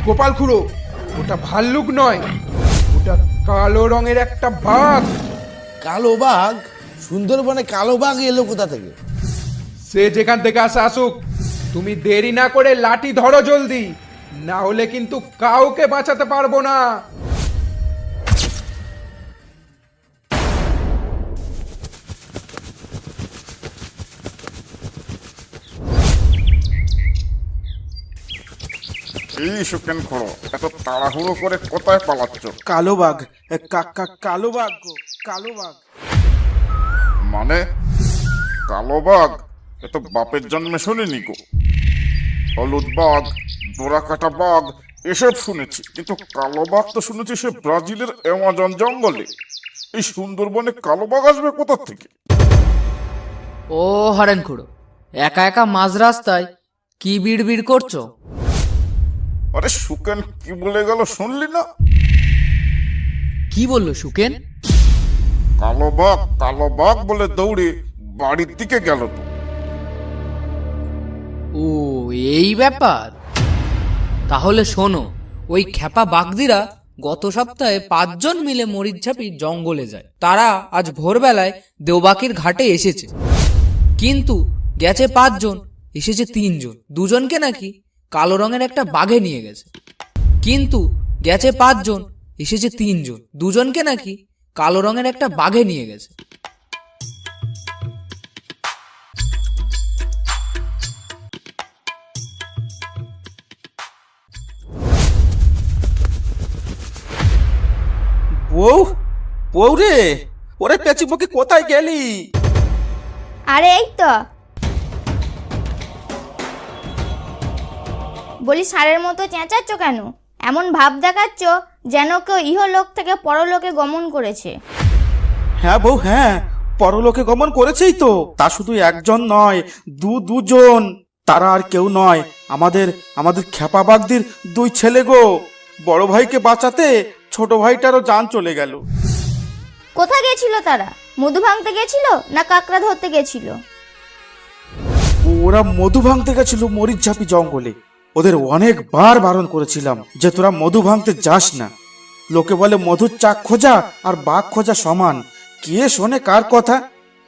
গোপাল খুড়ো, ওটা ভাল্লুক নয়, ওটা কালো রঙের একটা বাঘ। কালো বাঘ? সুন্দরবনে কালো বাঘ এলো কোথা থেকে? সে যেখান থেকে আসুক, তুমি দেরি না করে লাঠি ধরো জলদি, না হলে কিন্তু কাউকে বাঁচাতে পারবো না। এই সুকেন খোড়ো, এত তাড়াহুড়ো করে কোথায় পালাচ্ছ? কালো বাঘ, কালো বাঘ গো, কালো বাঘ। মানে কালো বাঘ? এ তো বাপের জন্মে শুনিনি গো। হলুদ বাঘ, ডোরা কাটা বাঘ এসব শুনেছি, কিন্তু কালো বাঘ তো শুনেছি সে ব্রাজিলের অ্যামাজন জঙ্গলে। এই সুন্দরবনে কালো বাঘ আসবে কোথা থেকে? ও হরেন খুড়ো, একা একা মাঝ রাস্তায় কি বিড়বিড় করছো? আরে সুকেন কি বলে গেল শুনলি না? কি বললো সুকেন? কালো বাঘ বলে দৌড়ে বাড়ির দিকে গেল তো। ও এই ব্যাপার। তাহলে শোনো, ওই খেপা বাগদিরা গত সপ্তাহে 5 জন মিলে মরিচঝাপি জঙ্গলে যায়। তারা আজ ভোরবেলায় দেওবাকির ঘাটে এসেছে, কিন্তু গেছে 5 জন, এসেছে 3 জন। 2 জনকে নাকি কালো রঙের একটা বাঘে নিয়ে গেছে। কিন্তু গেছে 5 জন, এসেছে 3 জন। 2 জনকে নাকি কালো রঙের একটা বাঘে নিয়ে গেছে। বউ, বউ রে, ওরে পেঁচি মুখে কোথায় গেলি? আরে এই তো, বলি ষাঁড়ের মতো চেঁচাচ্ছ কেন? এমন ভাব দেখাচ্ছ যেন কেউ ইহলোক থেকে পরলোকে গমন করেছে। হ্যাঁ বউ, হ্যাঁ, পরলোকে গমন করেছেই তো। তা শুধু একজন নয়, দুজন। তারা আর কেউ নয়, আমাদের খেপা বাগদির 2 ছেলে গো। বড় ভাইকে বাঁচাতে ছোট ভাইটারও জান চলে গেল। কোথায় গেছিল তারা? মধু ভাঙতে গেছিল না কাকড়া ধরতে গেছিল? ওরা মধু ভাঙতে গেছিল মরিচঝাপি জঙ্গলে। ওদের অনেকবার বারণ করেছিলাম যে তোরা মধু ভাঙতে যাস না। লোকে বলে মধুর চাক খোঁজা আর বাঘ খোঁজা সমান। কে শোনে কার কথা?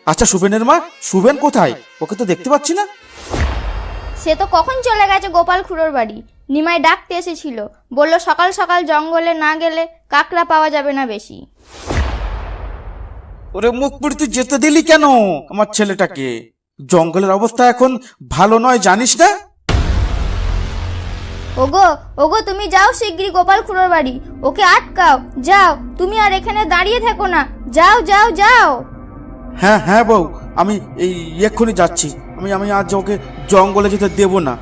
আচ্ছা সুবেনের মা, সুবেন কোথায়? ওকে তো দেখতে পাচ্ছি না। সে তো কখন চলে গেছে গোপাল খুড়োর বাড়ি। নিমাই ডাকতে এসেছিল, বলল সকাল সকাল জঙ্গলে না গেলে কাকড়া পাওয়া যাবে না বেশি। ওরে মুখ পুড়ি, তুই যেতে দিলি কেন আমার ছেলেটাকে? জঙ্গলের অবস্থা এখন ভালো নয়, জানিস না? ওগো ওগো, তুমি যাও শিগগিরই গোপাল খুড়োর বাড়ি, ওকে আটকাও। যাও, তুমি আর এখানে দাঁড়িয়ে থেকো না, যাও যাও যাও। হ্যাঁ হ্যাঁ বউ, আমি এই এক্ষুনি যাচ্ছি। আমি আজ ওকে জঙ্গলে যেতে দেব না।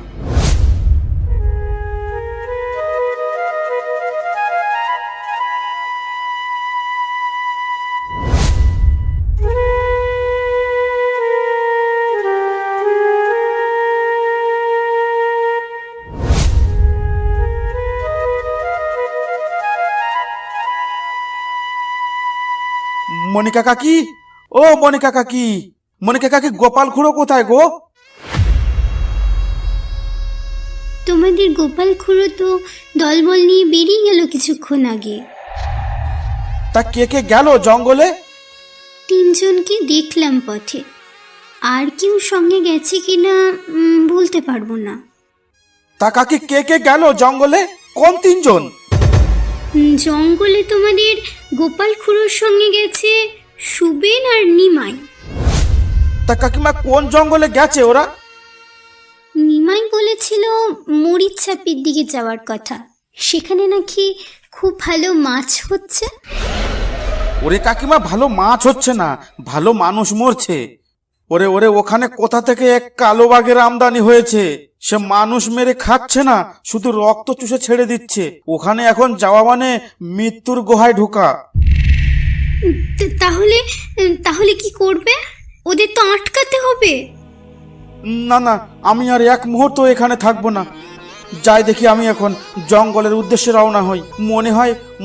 মনিকা কাকি, ও মনিকা কাকি, মনিকা কাকি, গোপাল খুড়ো কোথায় গো? তোমাদের গোপাল খুড়ো তো দলবল নিয়ে বেরিয়ে গেল কিছুক্ষণ আগে। তা কে কে গেল জঙ্গলে? 3 জনকে দেখলাম পথে, আর কেউ সঙ্গে গেছে কিনা বলতে পারবো না। তা কাকি কে কে গেল জঙ্গলে? কোন 3 জন? জঙ্গলে তোমাদের গোপাল খুড়োর সঙ্গে গেছে সুবেন আর নিমাই। তা কাকিমা কোন জঙ্গলে গেছে ওরা? নিমাই বলেছিল মরিচছাপির দিকে যাওয়ার কথা, সেখানে নাকি খুব ভালো মাছ হচ্ছে। ওরে কাকিমা, ভালো মাছ হচ্ছে না, ভালো মানুষ মরছে। ওরে ওরে, ওখানে কোথা থেকে এক কালো বাঘের আমদানি হয়েছে। সে মানুষ মেরে খাচ্ছে না, শুধু রক্ত চুষে ছেড়ে দিচ্ছে। ওখানে এখন যাওয়া মানে মৃত্যুর গুহায় ঢোকা। তাহলে তাহলে কি করবে? ওদের তো আটকাতে হবে। না না, আমি আর এক মুহূর্ত এখানে থাকবো না। যাই দেখি, আমি এখন জঙ্গলের উদ্দেশ্যে রওনা হই।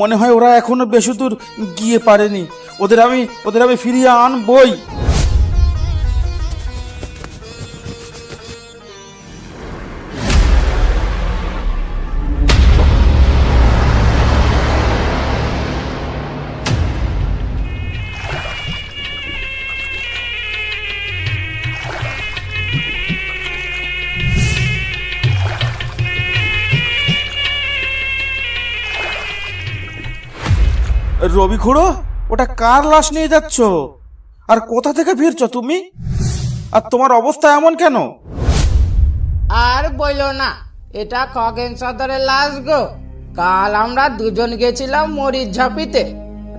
মনে হয় ওরা এখনো বেশি দূর গিয়ে পারেনি। ওদের আমি ফিরিয়ে আনবই। রবি খুড়ো, ওটা কার লাশ নিয়ে যাচ্ছ? আর কোথা থেকে ফিরছো তুমি? আর তোমার অবস্থা এমন কেন? আর বইলো না, এটা খগেন সদরের লাশ গো। কাল আমরা দুজন গেছিলাম মরিচ ঝাপিতে।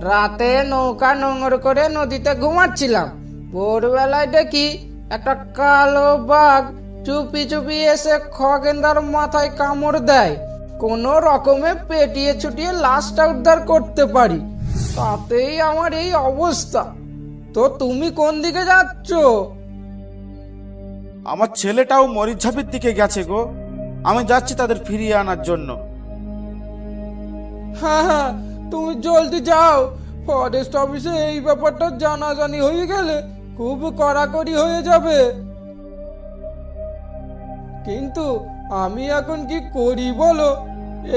রাতে নৌকা নোঙর করে নদীতে ঘুমাচ্ছিলাম। ভোরবেলায় দেখি একটা কালো বাঘ চুপি চুপি এসে খগেনদার মাথায় কামড় দেয়। কোনো রকমে পেটিয়ে ছুটিয়ে লাশটা উদ্ধার করতে পারি, তাতেই আমার এই অবস্থা। তো তুমি কোন দিকে যাচ্ছ? আমার ছেলেটাও মরিচঝাপির দিকে গেছে গো। আমি যাচ্ছি তাদের ফিরিয়ে আনার জন্য। হ্যাঁ হ্যাঁ, তুমি জলদি যাও। ফরেস্ট অফিসে এই ব্যাপারটা জানাজানি হয়ে গেলে খুব কড়াকড়ি হয়ে যাবে। কিন্তু আমি এখন কি করি বলো?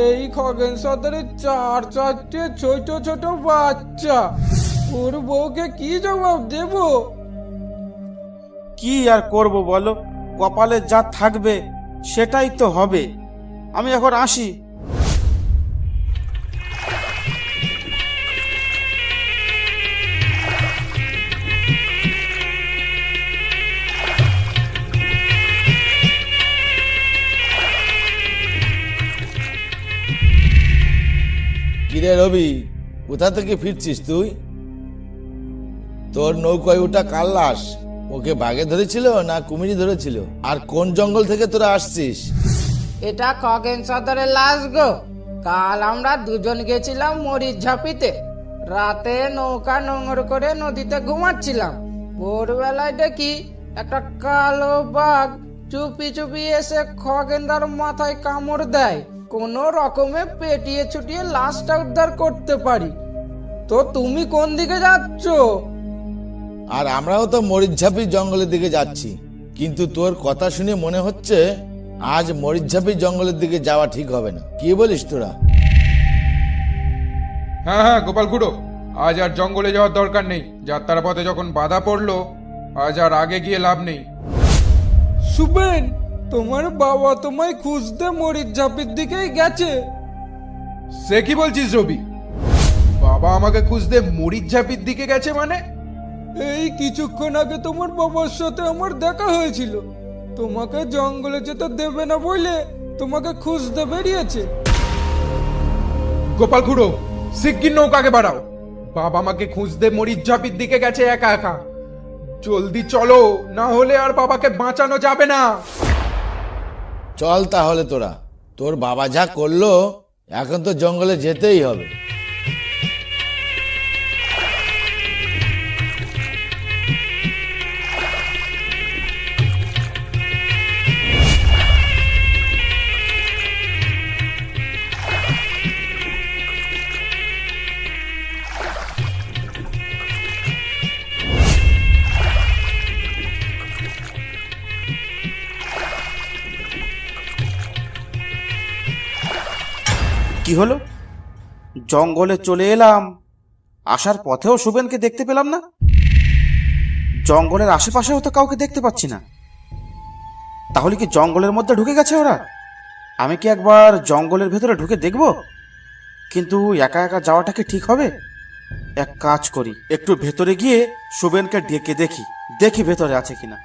এই খগেন সদরে 4-4টে ছোট ছোট বাচ্চা, ওর বউকে কি জবাব দেব? কি আর করব বলো, কপালে যা থাকবে সেটাই তো হবে। আমি এখন আসি। কিরে রবি, কোথা থেকে ফিরছিস তুই? তোর নৌকায় ওটা কার লাশ? ওকে বাঘে ধরেছিল না কুমিরি ধরেছিল? আর কোন জঙ্গল থেকে তোরা আসছিস? এটা খগেন সদরের লাশ গো। কাল আমরা দুজন গেছিলাম মরিচ ঝাপিতে। রাতে নৌকা নোঙর করে নদীতে ঘুমাচ্ছিলাম। ভোরবেলায় দেখি একটা কালো বাঘ চুপি চুপি এসে খগেনদার মাথায় কামড় দেয়। কোনো রকমে পেটিয়ে ছুটিয়ে লাশটা উদ্ধার করতে পারি। তো তুমি কোন দিকে যাচ্ছ? আর আমরাও তো মরিচঝাপি জঙ্গলের দিকে যাচ্ছি, কিন্তু তোর কথা শুনে মনে হচ্ছে আজ মরিচঝাপি জঙ্গলের দিকে যাওয়া ঠিক হবে না। কি বলিস তোরা? হ্যাঁ হ্যাঁ গোপাল খুড়ো, আজ আর জঙ্গলে যাওয়ার দরকার নেই। যাত্রার পথে যখন বাধা পড়লো, আজ আর আগে গিয়ে লাভ নেই। সুবেন, তোমার বাবা তোমায় খুঁজতে মরিচ ঝাপির দিকেই গেছে। সে কি বলছিস রবি? বাবা আমাকে খুঁজতে মরিচঝাপির দিকে গেছে মানে? এই কিছুক্ষণ আগে তোমার বাবার সাথে আমার দেখা হয়েছিল। তোমাকে জঙ্গলে যেতে দেবে না বলে তোমাকে খুঁজতে বেরিয়েছে। গোপাল খুড়ো, শিগগির নৌকাকে বাড়াও। বাবা আমাকে খুঁজতে মরিচঝাপির দিকে গেছে একা একা। জলদি চলো, না হলে আর বাবাকে বাঁচানো যাবে না। চল তাহলে তোরা, তোর বাবা যা করলো এখন তো জঙ্গলে যেতেই হবে। কি হলো? জঙ্গলে চলে এলাম, আসার পথেও সুবেনকে দেখতে পেলাম না। জঙ্গলের আশেপাশেও তো কাউকে দেখতে পাচ্ছি না। তাহলে কি জঙ্গলের মধ্যে ঢুকে গেছে ওরা? আমি কি একবার জঙ্গলের ভেতরে ঢুকে দেখব? কিন্তু একা একা যাওয়াটা কি ঠিক হবে? এক কাজ করি, একটু ভেতরে গিয়ে সুবেনকে ডেকে দেখি ভেতরে আছে কিনা।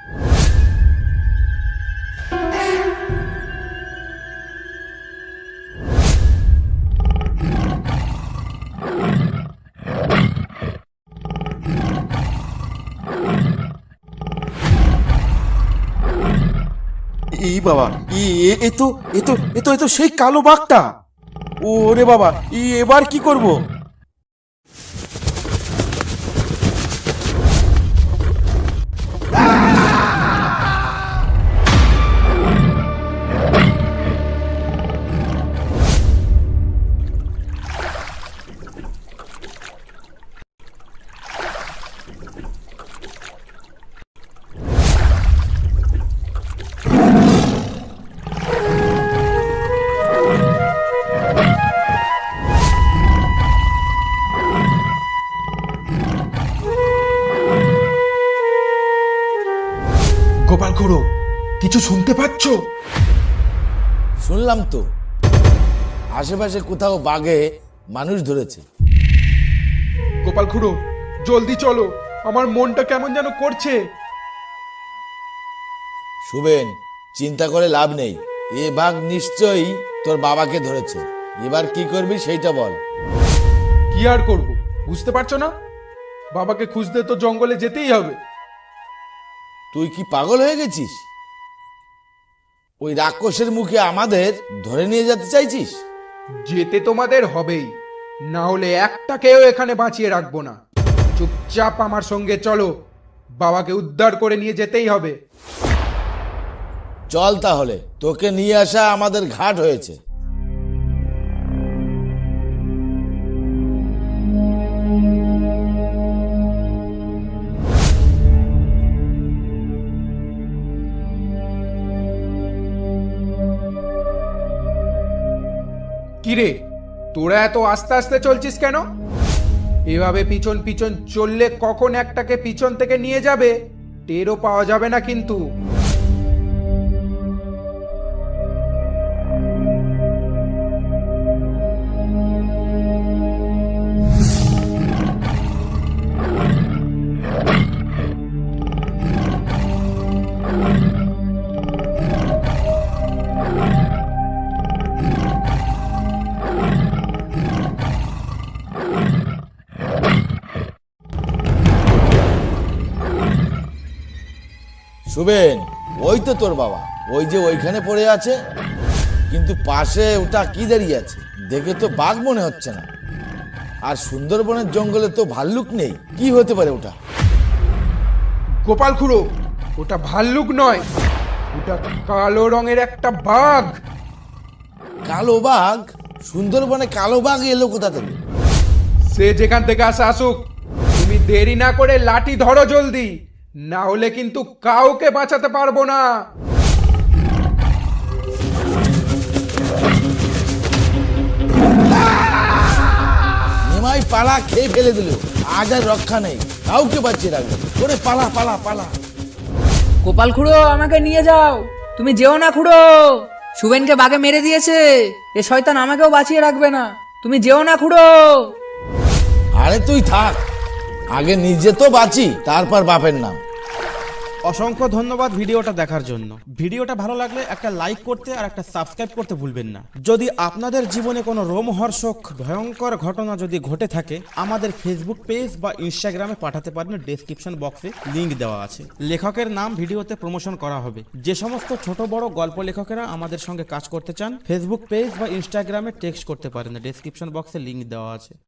এই বাবা, এ তো সেই কালো বাঘটা। ওরে বাবা, এবার কি করব? গোপাল খুড়ো, কিছু শুনতে পাচ্ছ? শুনলাম তো, আশেপাশে কোথাও বাঘে মানুষ ধরেছে। গোপাল খুড়ো জলদি চলো, আমার মনটা কেমন যেন করছে। শুভেন, চিন্তা করে লাভ নেই, এ বাঘ নিশ্চয়ই তোর বাবাকে ধরেছে। এবার কি করবি সেইটা বল। কি আর করব, বুঝতে পারছো না? বাবাকে খুঁজতে তো জঙ্গলে যেতেই হবে। তুই কি পাগল হয়ে গেছিস? ওই রাক্ষসের মুখে আমাদের ধরে নিয়ে যেতে চাইছিস? যেতে তোমাদের হবেই, না হলে একটাকেও এখানে বাঁচিয়ে রাখবো না। চুপচাপ আমার সঙ্গে চলো, বাবাকে উদ্ধার করে নিয়ে যেতেই হবে। চল তাহলে, তোকে নিয়ে আসা আমাদের ঘাট হয়েছে। কিরে, তোরা এত আস্তে আস্তে চলছিস কেন? এভাবে পিছন পিছন চললে কখন একটাকে পিছন থেকে নিয়ে যাবে টেরও পাওয়া যাবে না কিন্তু। শুভেন, ওই তো তোর বাবা, ওই যে ওইখানে পড়ে আছে। কিন্তু পাশে ওটা কি দাঁড়িয়ে আছে? দেখে তো বাঘ মনে হচ্ছে না। আর সুন্দরবনের জঙ্গলে তো ভাল্লুক নেই, কি হতে পারে ওটা? গোপাল খুড়ো, ওটা ভাল্লুক নয়, ওটা কালো রঙের একটা বাঘ। কালো বাঘ? সুন্দরবনে কালো বাঘ এলো কোথা থেকে? সে যেখান থেকে আসে আসুক, তুমি দেরি না করে লাঠি ধরো জলদি, না হলে কিন্তু কাউকে বাঁচাতে পারবো না। নিমাই পালা খেয়ে ফেলে দিল, আজ আর রক্ষা নেই, কাউকে বাঁচিয়ে রাখবে। ওরে পালা পালা পালা। গোপাল খুড়ো, আমাকে নিয়ে যাও। তুমি যেও না খুড়ো, শুভেনকে বাঘে মেরে দিয়েছে। এ শয়তান আমাকেও বাঁচিয়ে রাখবে না, তুমি যেও না খুড়ো। আরে তুই থাক, আগে নিজে তো বাঁচি, তারপর বাপের নাম। অসংখ্য ধন্যবাদ ভিডিওটা দেখার জন্য। ভিডিওটা ভালো লাগলে একটা লাইক করতে আর একটা সাবস্ক্রাইব করতে ভুলবেন না। যদি আপনাদের জীবনে কোনো রোমহর্ষক ভয়ঙ্কর ঘটনা যদি ঘটে থাকে, আমাদের ফেসবুক পেজ বা ইনস্টাগ্রামে পাঠাতে পারেন, ডেসক্রিপশন বক্সে লিংক দেওয়া আছে। লেখকের নাম ভিডিওতে প্রমোশন করা হবে। যে সমস্ত ছোট বড় গল্প লেখকেরা আমাদের সঙ্গে কাজ করতে চান, ফেসবুক পেজ বা ইনস্টাগ্রামে টেক্সট করতে পারেন, ডেসক্রিপশন বক্সে লিংক দেওয়া আছে।